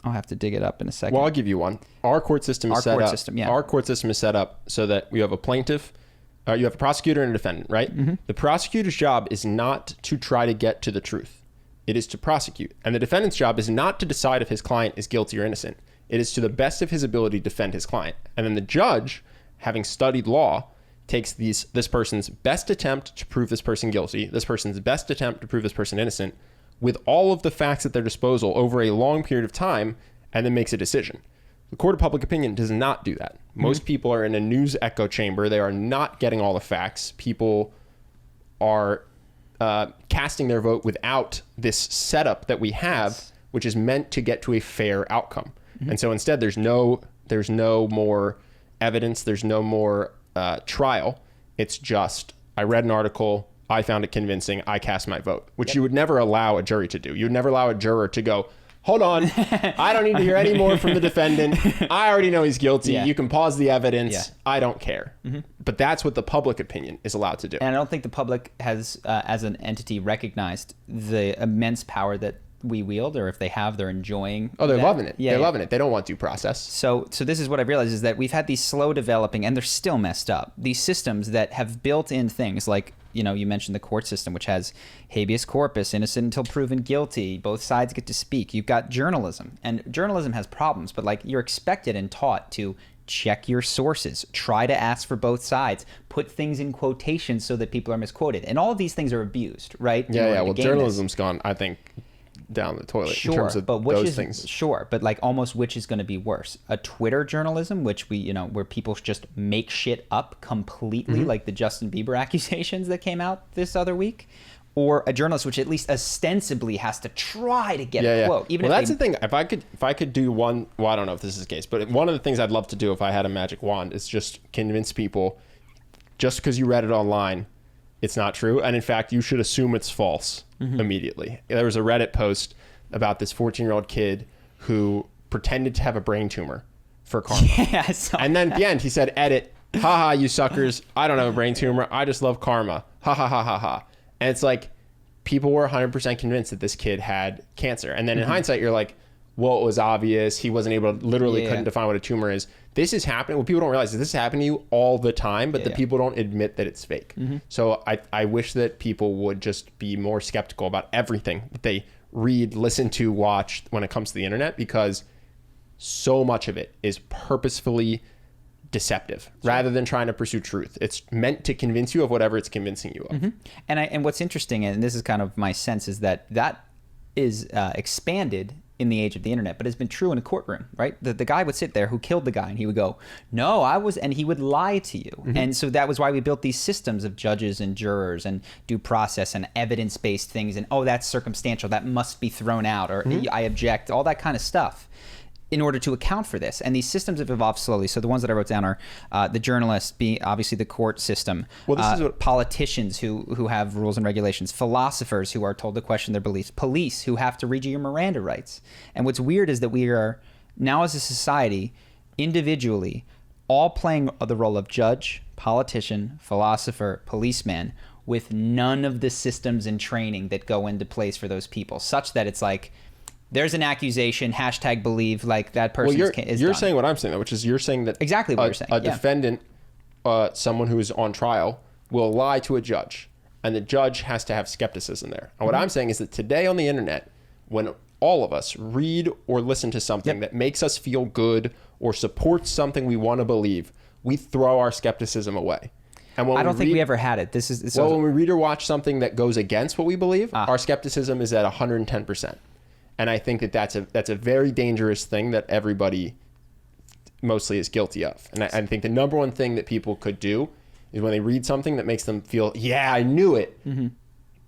I'll have to dig it up in a second. Well, I'll give you one. Our court system is Our court system is set up so that you have a plaintiff, you have a prosecutor and a defendant, right? Mm-hmm. The prosecutor's job is not to try to get to the truth. It is to prosecute. And the defendant's job is not to decide if his client is guilty or innocent. It is to the best of his ability to defend his client. And then the judge, having studied law, takes this person's best attempt to prove this person guilty, this person's best attempt to prove this person innocent, with all of the facts at their disposal over a long period of time, and then makes a decision. The court of public opinion does not do that. Most people are in a news echo chamber. They are not getting all the facts. People are casting their vote without this setup that we have, which is meant to get to a fair outcome. And so instead, there's no more evidence. There's no more trial. It's just, I read an article, I found it convincing, I cast my vote, which you would never allow a jury to do. You would never allow a juror to go, hold on, I don't need to hear any more from the defendant. I already know he's guilty. You can pause the evidence. I don't care. But that's what the public opinion is allowed to do. And I don't think the public has, as an entity, recognized the immense power that we wield, or if they have, they're enjoying. Oh, they're loving it. They're loving it. They don't want due process. So this is what I've realized, is that we've had these slow developing, and they're still messed up, these systems that have built in things like, you know, you mentioned the court system, which has habeas corpus, innocent until proven guilty. Both sides get to speak. You've got journalism, and journalism has problems, but like, you're expected and taught to check your sources, try to ask for both sides, put things in quotations so that people are misquoted. And all of these things are abused, right? Well, journalism's gone, I think, down the toilet in terms of those things. Sure, but like, almost which is going to be worse? A Twitter journalism, which where people just make shit up completely, like the Justin Bieber accusations that came out this other week, or a journalist which at least ostensibly has to try to get a quote. Even that's the thing. If I could do one, well, I don't know if this is the case, but one of the things I'd love to do if I had a magic wand is just convince people, just because you read it online, it's not true. And in fact, you should assume it's false immediately. There was a Reddit post about this 14-year-old kid who pretended to have a brain tumor for karma. And then at the end, he said, edit, haha, you suckers. I don't have a brain tumor. I just love karma. Ha ha ha ha ha. And it's like, people were 100% convinced that this kid had cancer. And then in hindsight, you're like, well, it was obvious. He wasn't able to, couldn't define what a tumor is. This is happening. What people don't realize is this is happening to you all the time, but the people don't admit that it's fake. So I wish that people would just be more skeptical about everything that they read, listen to, watch when it comes to the internet, because so much of it is purposefully deceptive rather than trying to pursue truth. It's meant to convince you of whatever it's convincing you of. And what's interesting, and this is kind of my sense, is that is expanded in the age of the internet, but it's been true in a courtroom, right? The guy would sit there who killed the guy, and he would go, no, and he would lie to you. And so that was why we built these systems of judges and jurors and due process and evidence-based things, and that's circumstantial, that must be thrown out, or I object, all that kind of stuff, in order to account for this. And these systems have evolved slowly. So the ones that I wrote down are the journalists, being obviously the court system, politicians who have rules and regulations, philosophers who are told to question their beliefs, police who have to read you your Miranda rights. And what's weird is that we are now, as a society, individually, all playing the role of judge, politician, philosopher, policeman, with none of the systems and training that go into place for those people, such that it's like, there's an accusation, #believe, like that person is You're done. saying what I'm saying, though, which is you're saying that exactly what you're saying. A defendant, someone who is on trial, will lie to a judge, and the judge has to have skepticism there. And what I'm saying is that today on the internet, when all of us read or listen to something that makes us feel good or supports something we want to believe, we throw our skepticism away. And when I don't think we ever had it. When we read or watch something that goes against what we believe, our skepticism is at 110%. And I think that's a very dangerous thing that everybody mostly is guilty of. And I think the number one thing that people could do is when they read something that makes them feel, yeah, I knew it.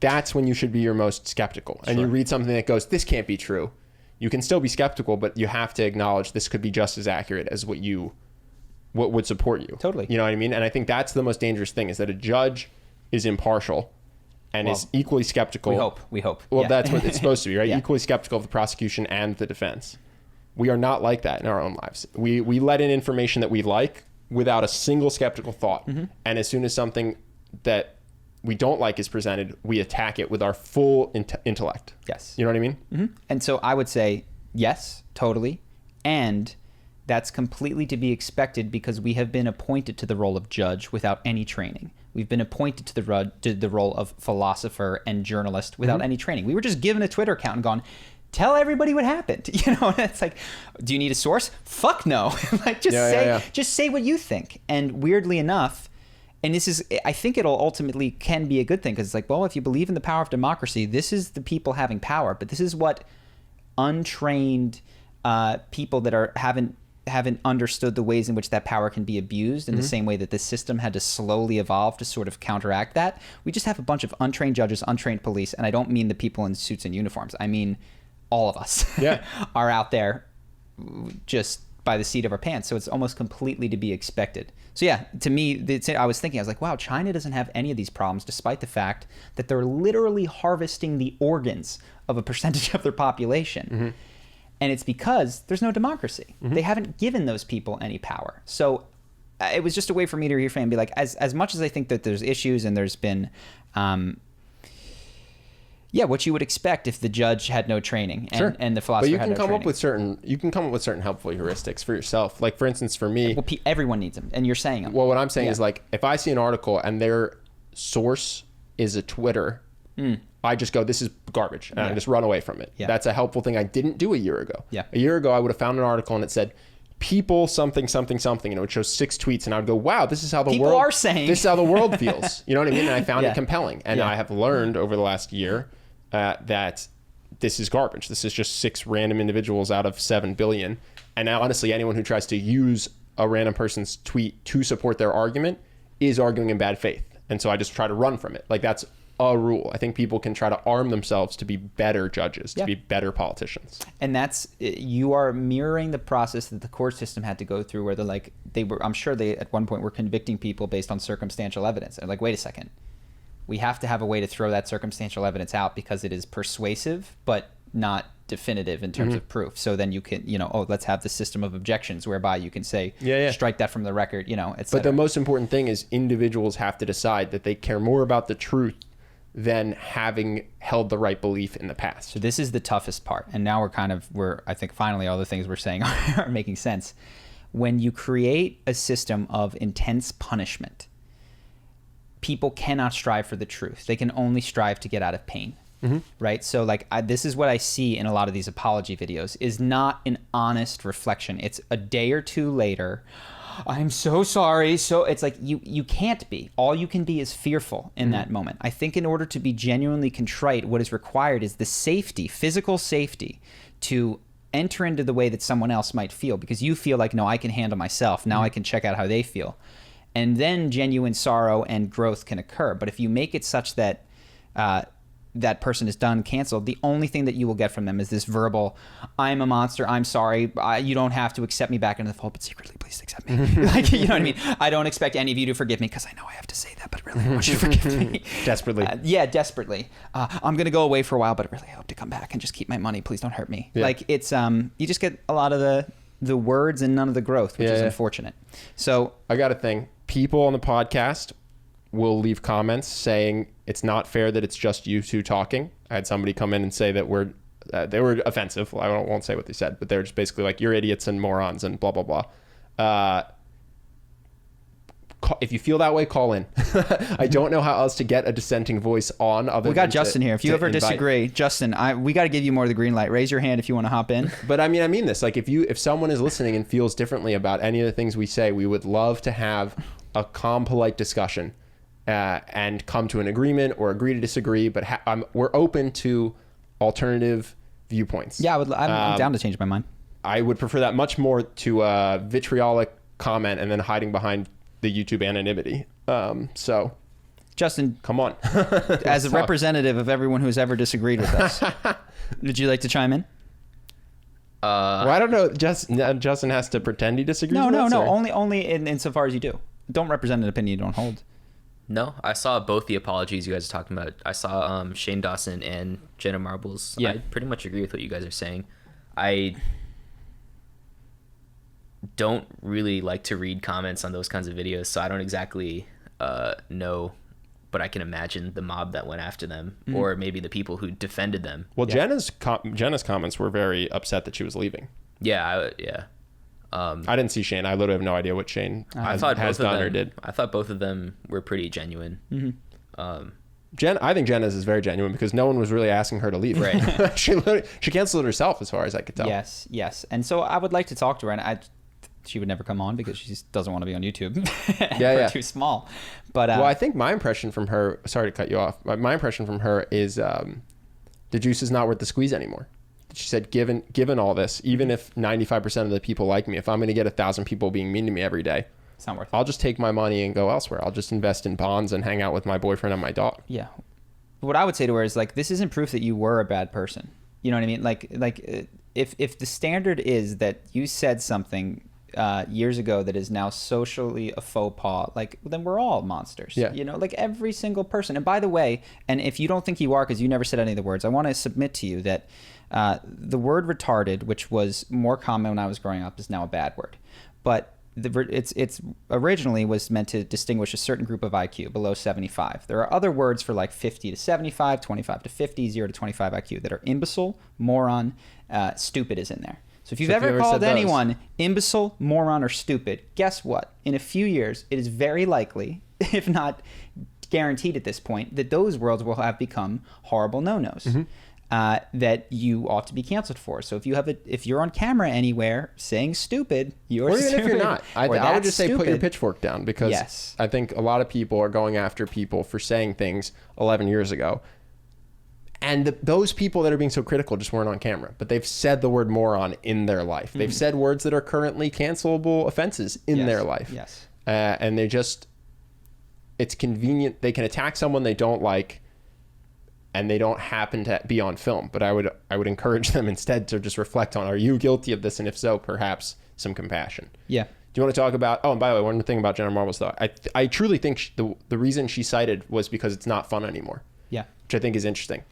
That's when you should be your most skeptical. And you read something that goes, this can't be true. You can still be skeptical, but you have to acknowledge this could be just as accurate as what would support you. Totally. You know what I mean? And I think that's the most dangerous thing, is that a judge is impartial and is equally skeptical. We hope. Well, that's what it's supposed to be, right? Equally skeptical of the prosecution and the defense. We are not like that in our own lives. We let in information that we like without a single skeptical thought. And as soon as something that we don't like is presented, we attack it with our full intellect. Yes. You know what I mean? And so I would say Yes, totally. And that's completely to be expected because we have been appointed to the role of judge without any training. We've been appointed to the role of philosopher and journalist without any training. We were just given a Twitter account and gone, tell everybody what happened. You know, it's like, do you need a source? Fuck no. Like, just say what you think. And weirdly enough, and this is, I think it'll ultimately can be a good thing because it's like, well, if you believe in the power of democracy, this is the people having power, but this is what untrained people that haven't understood the ways in which that power can be abused in the same way that the system had to slowly evolve to sort of counteract that. We just have a bunch of untrained judges, untrained police, and I don't mean the people in suits and uniforms. I mean all of us are out there just by the seat of our pants. So it's almost completely to be expected. So yeah, to me, I was like, wow, China doesn't have any of these problems despite the fact that they're literally harvesting the organs of a percentage of their population. And it's because there's no democracy. They haven't given those people any power. So it was just a way for me to reframe and be like, as much as I think that there's issues and there's been, what you would expect if the judge had no training and the philosopher had no training. But you can come up with certain helpful heuristics for yourself. Like, for instance, for me... Well, everyone needs them, and you're saying them. Well, what I'm saying is, like, if I see an article and their source is a Twitter... I just go, this is garbage, and I just run away from it. That's a helpful thing I didn't do a year ago. A year ago, I would have found an article and it said, people something, something, something, and it would show 6 tweets, and I would go, wow, this is how the world... are saying. This is how the world feels. You know what I mean? And I found it compelling. And I have learned over the last year that this is garbage. This is just 6 random individuals out of 7 billion. And now, honestly, anyone who tries to use a random person's tweet to support their argument is arguing in bad faith. And so I just try to run from it. Like, that's a rule. I think people can try to arm themselves to be better judges, to be better politicians. And you are mirroring the process that the court system had to go through where I'm sure they at one point were convicting people based on circumstantial evidence. They're like, wait a second. We have to have a way to throw that circumstantial evidence out because it is persuasive, but not definitive in terms of proof. So then you can, let's have the system of objections whereby you can say, strike that from the record, etc. But the most important thing is individuals have to decide that they care more about the truth than having held the right belief in the past. So this is the toughest part. And now I think finally all the things we're saying are making sense. When you create a system of intense punishment, people cannot strive for the truth. They can only strive to get out of pain. Right? So this is what I see in a lot of these apology videos is not an honest reflection. It's a day or two later. I'm so sorry. So it's like you can't be. All you can be is fearful in that moment. I think in order to be genuinely contrite, what is required is the safety, physical safety, to enter into the way that someone else might feel because you feel like, no, I can handle myself. Now I can check out how they feel. And then genuine sorrow and growth can occur. But if you make it such that that person is done, canceled, the only thing that you will get from them is this verbal, I'm a monster, I'm sorry, you don't have to accept me back into the fold, but secretly, please accept me. You know what I mean? I don't expect any of you to forgive me because I know I have to say that, but really I want you to forgive me. Desperately. Desperately. I'm going to go away for a while, but really I hope to come back and just keep my money. Please don't hurt me. It's, you just get a lot of the words and none of the growth, which is unfortunate. So I got a thing. People on the podcast will leave comments saying it's not fair that it's just you two talking. I had somebody come in and say that they were offensive. I won't say what they said, but they're just basically like, you're idiots and morons and blah, blah, blah. If you feel that way, call in. I don't know how else to get a dissenting voice on. We got Justin here. If you ever disagree, Justin, we got to give you more of the green light. Raise your hand if you want to hop in. But I mean this. Like if someone is listening and feels differently about any of the things we say, we would love to have a calm, polite discussion. And come to an agreement or agree to disagree, but we're open to alternative viewpoints. Yeah, I'm down to change my mind. I would prefer that much more to a vitriolic comment and then hiding behind the YouTube anonymity. So, Justin, come on. As a representative of everyone who's ever disagreed with us, would you like to chime in? Well, I don't know. Justin has to pretend he disagrees. No. Only insofar as you do. Don't represent an opinion you don't hold. No, I saw both the apologies you guys are talking about. I saw Shane Dawson and Jenna Marbles. Yeah. I pretty much agree with what you guys are saying. I don't really like to read comments on those kinds of videos, so I don't exactly know but I can imagine the mob that went after them, or maybe the people who defended them. Well, Jenna's comments were very upset that she was leaving. Yeah, I didn't see Shane. I literally have no idea what Shane has done or did. I thought both of them were pretty genuine. I think Jenna's is very genuine because no one was really asking her to leave. Right. She canceled it herself, as far as I could tell. Yes. And so I would like to talk to her, and she would never come on because she just doesn't want to be on YouTube. We're too small. But well, I think my impression from her. Sorry to cut you off. My impression from her is the juice is not worth the squeeze anymore. She said, given all this, even if 95% of the people like me, if I'm going to get 1,000 people being mean to me every day, it's not worth it. I'll just take my money and go elsewhere. I'll just invest in bonds and hang out with my boyfriend and my dog. Yeah. What I would say to her is like, this isn't proof that you were a bad person. You know what I mean? Like if the standard is that you said something years ago that is now socially a faux pas, like, then we're all monsters. Yeah. You know, like every single person. And by the way, and if you don't think you are because you never said any of the words, I want to submit to you that the word retarded, which was more common when I was growing up, is now a bad word. But it's originally was meant to distinguish a certain group of IQ below 75. There are other words for like 50 to 75, 25 to 50, 0 to 25 IQ that are imbecile, moron, stupid is in there. So if you've ever called anyone imbecile, moron, or stupid, guess what? In a few years, it is very likely, if not guaranteed at this point, that those words will have become horrible no-nos. That you ought to be canceled for. So if you're on camera anywhere saying stupid, you're or even stupid. If you're not, I would just say put your pitchfork down because I think a lot of people are going after people for saying things 11 years ago. And those people that are being so critical just weren't on camera, but they've said the word moron in their life. They've said words that are currently cancelable offenses in their life. Yes. And it's convenient. They can attack someone they don't like, and they don't happen to be on film. But I would encourage them instead to just reflect on, are you guilty of this? And if so, perhaps some compassion. Yeah. Do you want to talk about, and by the way, one thing about Jenna Marbles though, I truly think the reason she cited was because it's not fun anymore. Yeah. Which I think is interesting.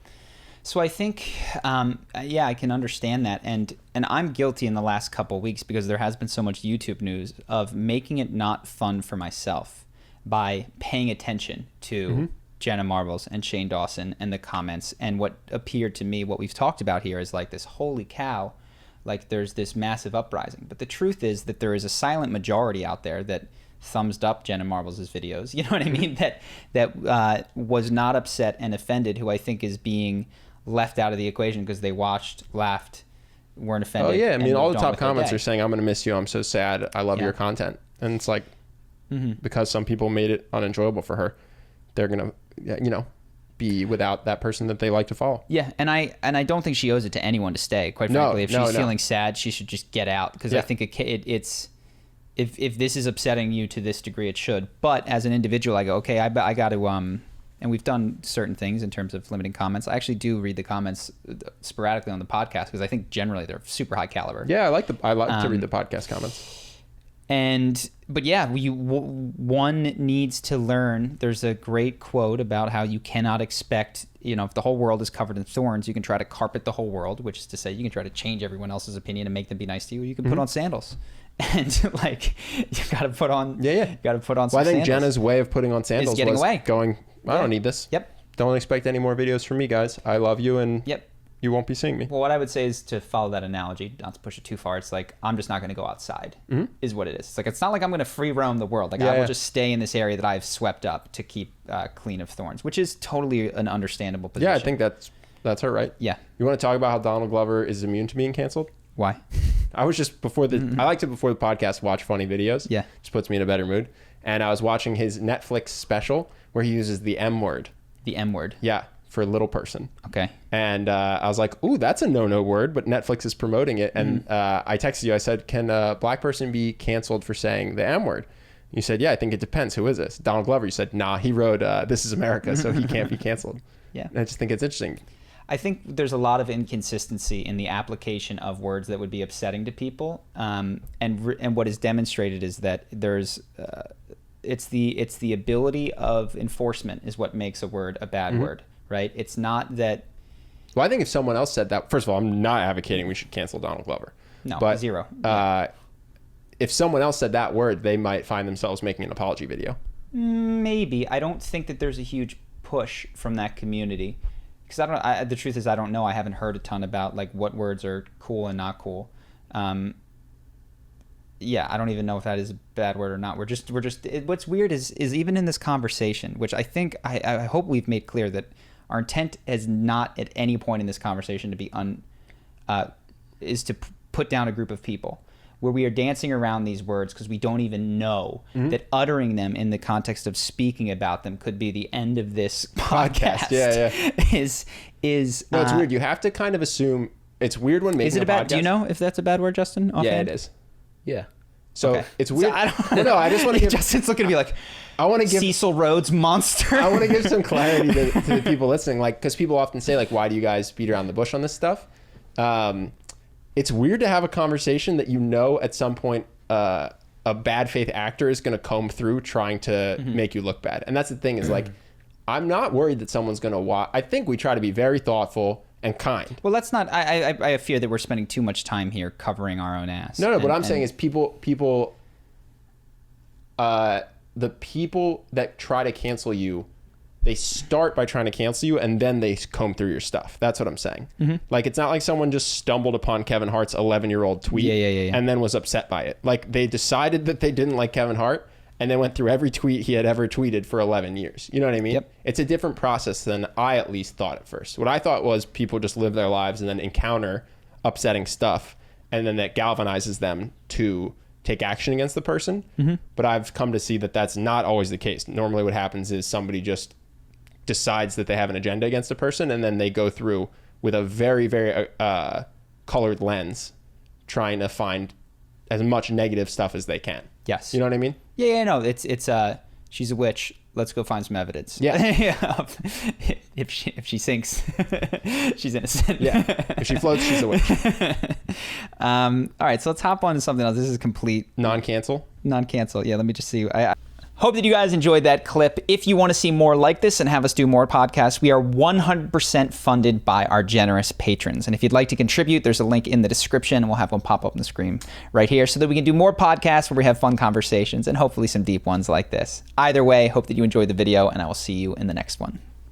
So I think, I can understand that. And I'm guilty in the last couple of weeks because there has been so much YouTube news of making it not fun for myself by paying attention to Jenna Marbles and Shane Dawson and the comments. And what appeared to me, what we've talked about here is like this, holy cow, like there's this massive uprising. But the truth is that there is a silent majority out there that thumbs up Jenna Marbles' videos. You know what I mean? That was not upset and offended, who I think is being left out of the equation because they watched, laughed, weren't offended. Oh yeah, I mean, all the top comments are saying, I'm going to miss you. I'm so sad. I love your content. And it's like, because some people made it unenjoyable for her, they're going to, be without that person that they like to follow. Yeah, and I don't think she owes it to anyone to stay. Quite frankly, if she's feeling sad, she should just get out because I think it's if this is upsetting you to this degree, it should. But as an individual, I go, okay, I got to and we've done certain things in terms of limiting comments. I actually do read the comments sporadically on the podcast because I think generally they're super high caliber. Yeah, I like to read the podcast comments. But yeah, one needs to learn. There's a great quote about how you cannot expect, if the whole world is covered in thorns, you can try to carpet the whole world, which is to say you can try to change everyone else's opinion and make them be nice to you. You can put on sandals. And like, you got to put on, you got to put on some I think sandals. Jenna's way of putting on sandals getting was away. Going, I don't need this. Yep. Don't expect any more videos from me, guys. I love you, and you won't be seeing me. Well, what I would say is to follow that analogy, not to push it too far. It's like, I'm just not going to go outside, is what it is. It's like, it's not like I'm going to free roam the world. Like, I will just stay in this area that I've swept up to keep clean of thorns, which is totally an understandable position. Yeah, I think that's her, right? Yeah. You want to talk about how Donald Glover is immune to being canceled? Why? I was just I like to, before the podcast, watch funny videos. Yeah. Just puts me in a better mood. And I was watching his Netflix special where he uses the M word. The M word? Yeah, for little person. Okay. And I was like, ooh, that's a no-no word, but Netflix is promoting it. And I texted you, I said, can a black person be canceled for saying the M word? You said, yeah, I think it depends. Who is this? Donald Glover. You said, nah, he wrote This Is America, so he can't be canceled. Yeah. And I just think it's interesting. I think there's a lot of inconsistency in the application of words that would be upsetting to people, and what is demonstrated is that there's it's the ability of enforcement is what makes a word a bad word, right? It's not that. Well, I think if someone else said that, first of all, I'm not advocating we should cancel Donald Glover. No, but, zero. If someone else said that word, they might find themselves making an apology video. Maybe. I don't think that there's a huge push from that community. Because the truth is I don't know. I haven't heard a ton about like what words are cool and not cool. Yeah, I don't even know if that is a bad word or not. What's weird is even in this conversation, which I think I hope we've made clear that our intent is not at any point in this conversation to be is to put down a group of people where we are dancing around these words because we don't even know that uttering them in the context of speaking about them could be the end of this podcast. No, it's weird. You have to kind of assume it's weird when making is it a bad podcast. Do you know if that's a bad word, Justin? Offhand? Yeah, it is. Yeah. So okay. It's weird. So I just want to give Justin's looking to be like, I want to give Cecil Rhodes monster. I want to give some clarity to the people listening, like, because people often say like, why do you guys beat around the bush on this stuff? It's weird to have a conversation that at some point a bad faith actor is going to comb through trying to make you look bad. And that's the thing is like, I'm not worried that someone's going to watch. I think we try to be very thoughtful and kind. Well, let's not. I fear that we're spending too much time here covering our own ass. No. What I'm saying is people. The people that try to cancel you, they start by trying to cancel you, and then they comb through your stuff. That's what I'm saying. Like it's not like someone just stumbled upon Kevin Hart's 11-year-old tweet and then was upset by it. Like they decided that they didn't like Kevin Hart, and then went through every tweet he had ever tweeted for 11 years. You know what I mean? Yep. It's a different process than I at least thought at first. What I thought was people just live their lives and then encounter upsetting stuff, and then that galvanizes them to take action against the person. But I've come to see that that's not always the case. Normally what happens is somebody just decides that they have an agenda against a person, and then they go through with a very, very colored lens trying to find as much negative stuff as they can. Yes. You know what I mean? Yeah, no, it's she's a witch. Let's go find some evidence. Yeah. If she sinks, she's innocent. Yeah. If she floats, she's a witch. All right, so let's hop on to something else. This is complete non-cancel. Yeah, let me just see. I hope that you guys enjoyed that clip. If you want to see more like this and have us do more podcasts, we are 100% funded by our generous patrons. And if you'd like to contribute, there's a link in the description, and we'll have one pop up on the screen right here so that we can do more podcasts where we have fun conversations and hopefully some deep ones like this. Either way, hope that you enjoyed the video, and I will see you in the next one.